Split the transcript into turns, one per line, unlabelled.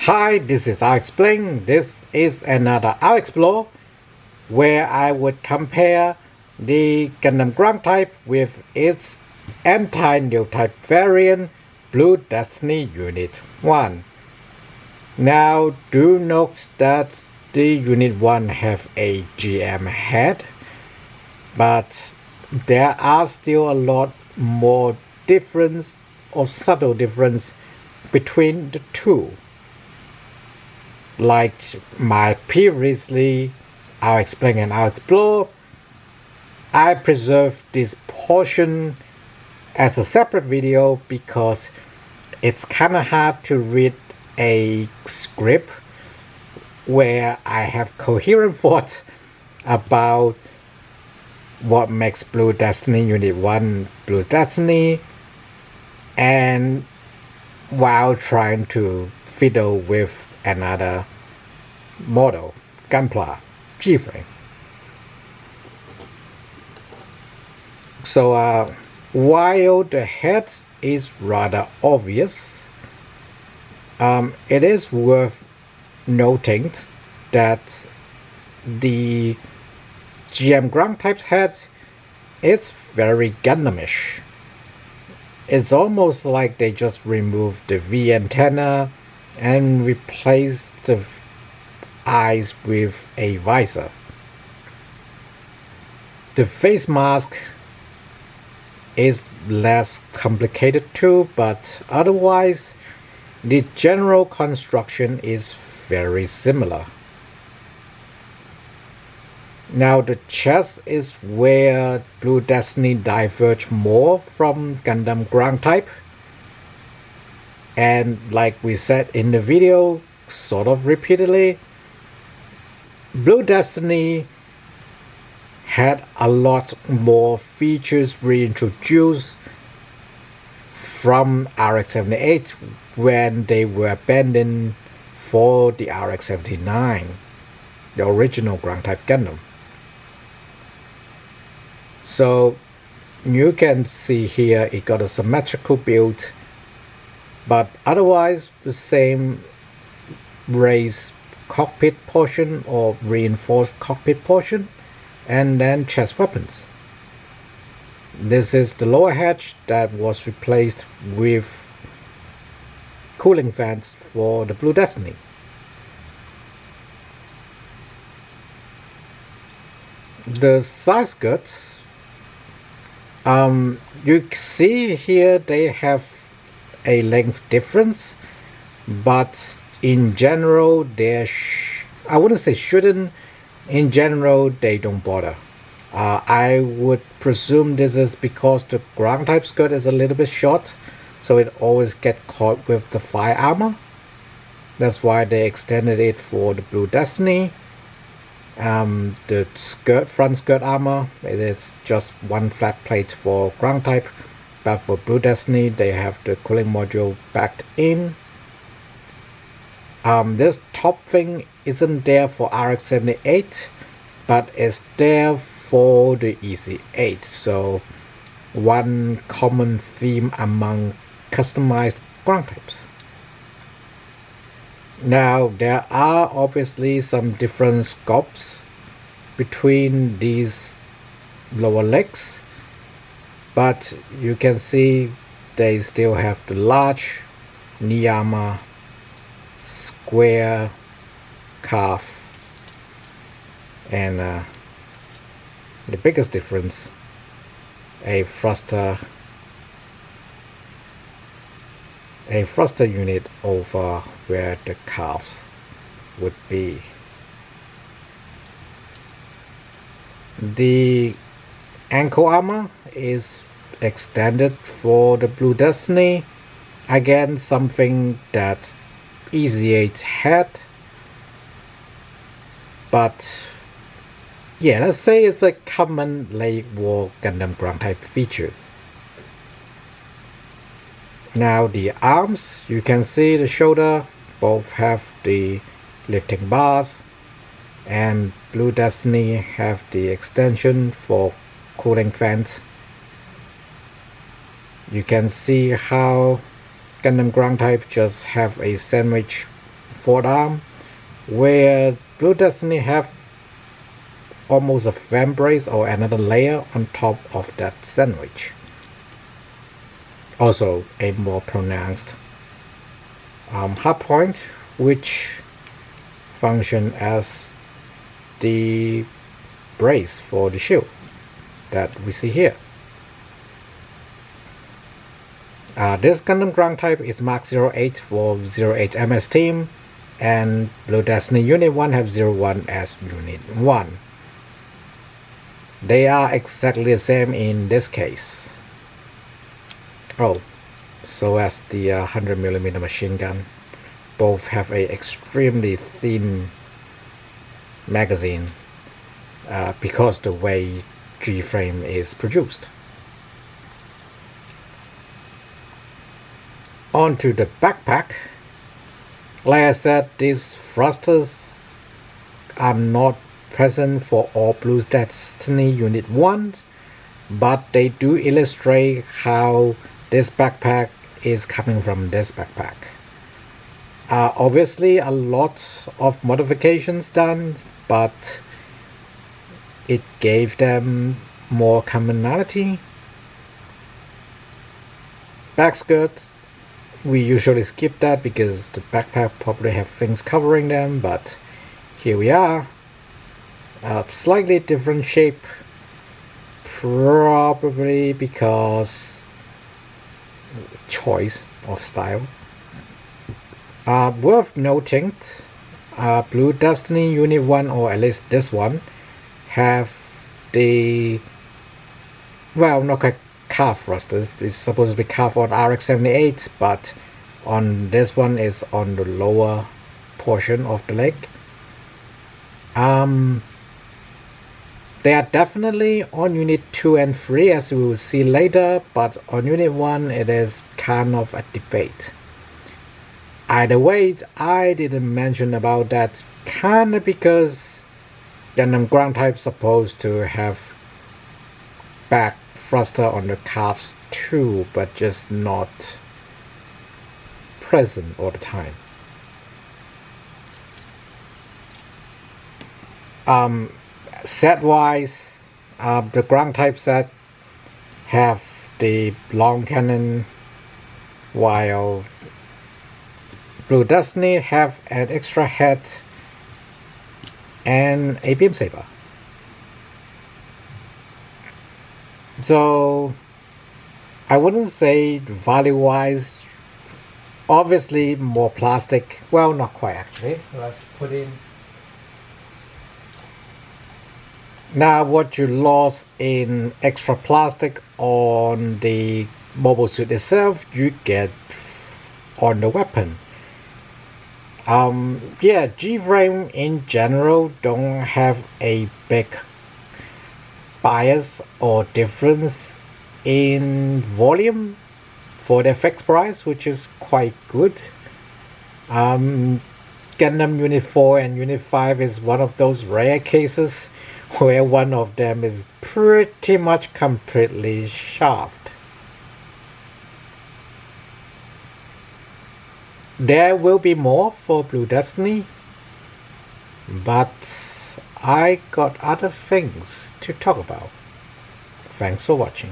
Hi, this is I'll Explain. This is another I'll Explore where I would compare the Gundam Ground Type with its anti-new type variant Blue Destiny Unit 1. Now do note that the Unit 1 have a GM head, but there are still a lot more difference or subtle difference between the two. Like my previously I'll Explain and I'll Explore, I preserve this portion as a separate video because it's kinda hard to read a script where I have coherent thoughts about what makes Blue Destiny Unit 1 Blue Destiny, and while trying to fiddle with another model, Gunpla G-frame. So while the head is rather obvious, it is worth noting that the GM Ground Type's head is very Gundamish. It's almost like they just removed the V antenna and replaced the eyes with a visor. The face mask is less complicated too, but otherwise the general construction is very similar. Now the chest is where Blue Destiny diverged more from Gundam Ground Type, and like we said in the video sort of repeatedly, Blue Destiny had a lot more features reintroduced from RX-78 when they were abandoned for the RX-79, the original Ground Type Gundam. So you can see here it got a symmetrical build, but otherwise the same raised cockpit portion or reinforced cockpit portion, and then chest weapons. This is the lower hatch that was replaced with cooling fans for the Blue Destiny. The side skirts, you see here they have a length difference, but in general I wouldn't say shouldn't, in general they don't bother. I would presume this is because the ground type skirt is a little bit short, so it always gets caught with the fire armor. That's why they extended it for the Blue Destiny. The front skirt armor, it is just one flat plate for ground type, but for Blue Destiny they have the cooling module backed in. This top thing isn't there for RX-78, but it's there for the EC8, so one common theme among customized ground types. Now there are obviously some different scopes between these lower legs, but you can see they still have the large knee armor, square calf, and the biggest difference, a thruster unit over where the calves would be. The ankle armor is extended for the Blue Destiny, again something that EZ8 had, but yeah, let's say it's a common late war Gundam Ground Type feature. Now the arms, you can see the shoulder both have the lifting bars, and Blue Destiny have the extension for cooling fans. You can see how Gundam Ground Type just have a sandwich forearm, where Blue Destiny have almost a fan brace or another layer on top of that sandwich. Also a more pronounced hard point, which function as the brace for the shield that we see here. This Gundam Ground Type is Mark 08 for 08 MS Team, and Blue Destiny Unit 1 have 01 as Unit 1. They are exactly the same in this case. Oh, so as the 100mm machine gun. Both have a extremely thin magazine because the way G-frame is produced. On to the backpack. Like I said, these thrusters are not present for all Blue Destiny Unit 1, but they do illustrate how this backpack is coming from this backpack. Obviously a lot of modifications done, but it gave them more commonality. Back skirts, we usually skip that because the backpack probably have things covering them, but here we are. Slightly different shape, probably because choice of style. Worth noting, Blue Destiny Unit 1, or at least this one, have the, well, not quite calf thrusters. It's supposed to be calf on RX-78, but on this one is on the lower portion of the leg. They are definitely on Unit 2 and 3, as we will see later, but on Unit 1 it is kind of a debate. Either way, I didn't mention about that kinda because Gundam Ground Type supposed to have back thruster on the calves too, but just not present all the time. Set wise, the Ground Type set have the long cannon, while Blue Destiny have an extra head and a beam saber. So I wouldn't say value wise, obviously more plastic, well, not quite actually. Let's put in. Now what you lost in extra plastic on the mobile suit itself, you get on the weapon. Yeah, G-frame in general don't have a big bias or difference in volume for their fixed price, which is quite good. Gundam Unit 4 and Unit 5 is one of those rare cases where one of them is pretty much completely shaft. There will be more for Blue Destiny, but I got other things to talk about. Thanks for watching.